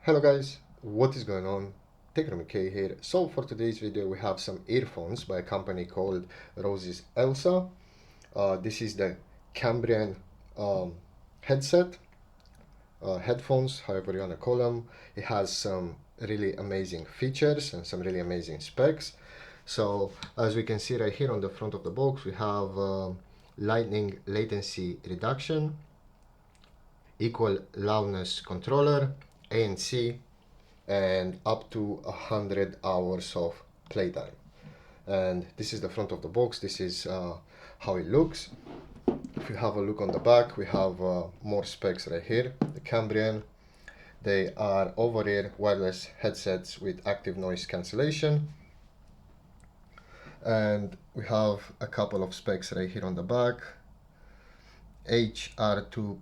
Hello guys, what is going on? Techroomuk here. So for today's video we have some earphones by a company called Roseselsa. This is the Cambrian headset, headphones, however you wanna call them. It has some really amazing features and some really amazing specs. So as we can see right here on the front of the box, we have lightning latency reduction, equal loudness controller, ANC, and up to 100 hours of playtime. And this is the front of the box. This is how it looks. If you have a look on the back, we have more specs right here. The Cambrian, they are over-ear wireless headsets with active noise cancellation. And we have a couple of specs right here on the back. HR2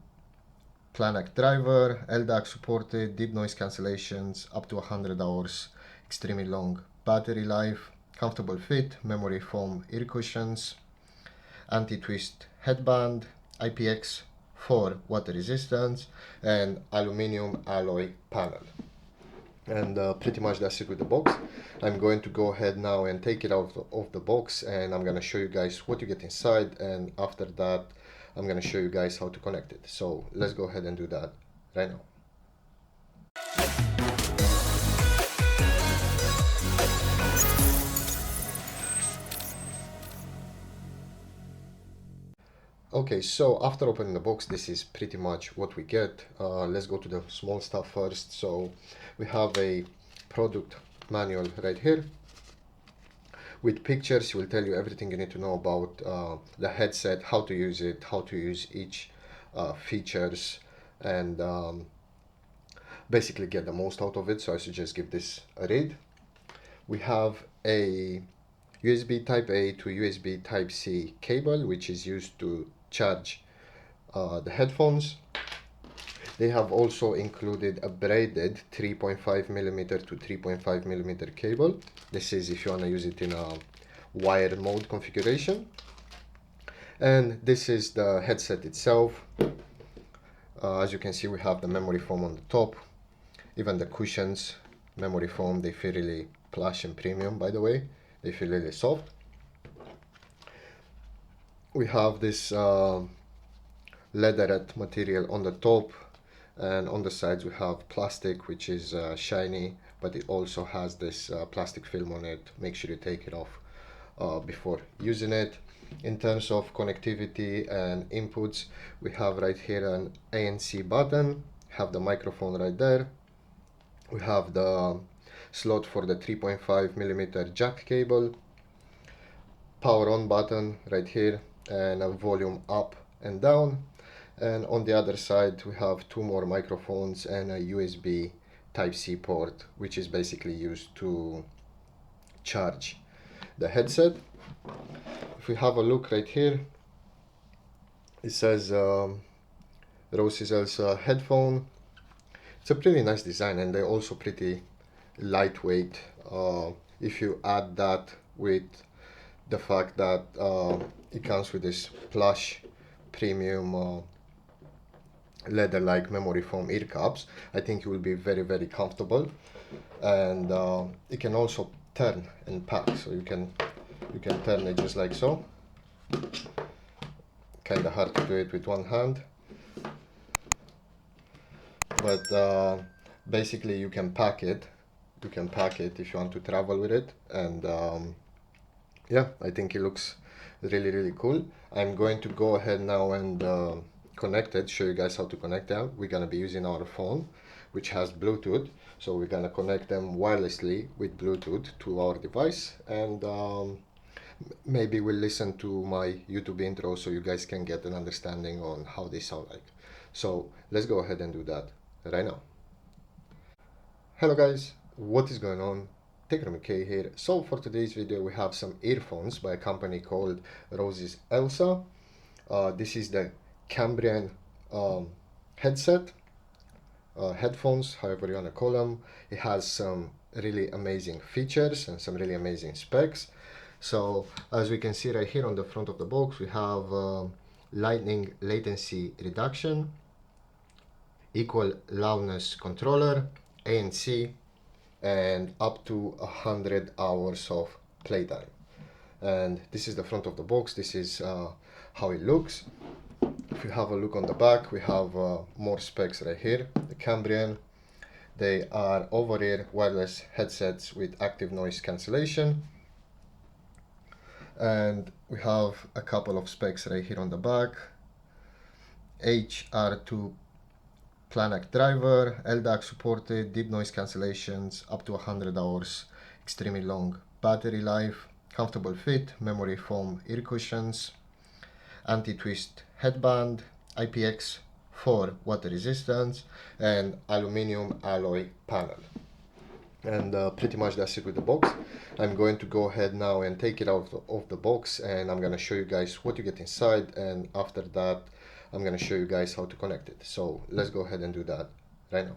Planac driver, LDAC supported, deep noise cancellations, up to 100 hours, extremely long battery life, comfortable fit, memory foam ear cushions, anti-twist headband, IPX4 water resistance, and aluminum alloy panel. And pretty much that's it with the box. I'm going to go ahead now and take it out of the box, and I'm going to show you guys what you get inside, and after that I'm going to show you guys how to connect it. So let's go ahead and do that right now. Okay, so after opening the box, this is pretty much what we get. Let's go to the small stuff first. So we have a product manual right here with pictures. It will tell you everything you need to know about the headset, how to use it, how to use each features, and basically get the most out of it. So I suggest give this a read. We have a USB type A to USB type C cable, which is used to charge the headphones. They have also included a braided 3.5mm to 3.5mm cable. This is if you want to use it in a wired mode configuration. And this is the headset itself. As you can see, we have the memory foam on the top. Even the cushions, memory foam, they feel really plush and premium, by the way. They feel really soft. We have this leatherette material on the top, and on the sides we have plastic, which is shiny, but it also has this plastic film on it. Make sure you take it off before using it. In terms of connectivity and inputs, we have right here an ANC button, have the microphone right there. We have the slot for the 3.5mm jack cable, power on button right here, and a volume up and down. And on the other side we have two more microphones and a USB Type-C port, which is basically used to charge the headset. If we have a look right here, it says Roseselsa headphone. It's a pretty nice design, and they're also pretty lightweight. If you add that with the fact that it comes with this plush premium leather-like memory foam ear cups, I think it will be very, very comfortable. And it can also turn and pack, so you can turn it just like so. Kind of hard to do it with one hand, but basically you can pack it. You can pack it if you want to travel with it, and yeah, I think it looks really, really cool. I'm going to go ahead now and connect it, show you guys how to connect them. We're gonna be using our phone, which has Bluetooth, so we're gonna connect them wirelessly with Bluetooth to our device, and maybe we'll listen to my YouTube intro so you guys can get an understanding on how they sound like. So let's go ahead and do that right now. Hello guys, what is going on? Techroomuk here. So for today's video we have some earphones by a company called Roseselsa. This is the Cambrian headset, headphones, however you want to call them. It has some really amazing features and some really amazing specs. So as we can see right here on the front of the box, we have lightning latency reduction, equal loudness controller, ANC, and up to 100 hours of playtime. And this is the front of the box. This is how it looks. If you have a look on the back, we have more specs right here. The Cambrian, they are over-ear wireless headsets with active noise cancellation. And we have a couple of specs right here on the back. HR2 Planac driver, LDAC supported, deep noise cancellations, up to 100 hours, extremely long battery life, comfortable fit, memory foam ear cushions, anti-twist headband, IPX4 water resistance, and aluminum alloy panel. And pretty much that's it with the box. I'm going to go ahead now and take it out of the box, and I'm going to show you guys what you get inside, and after that I'm going to show you guys how to connect it. So let's go ahead and do that right now.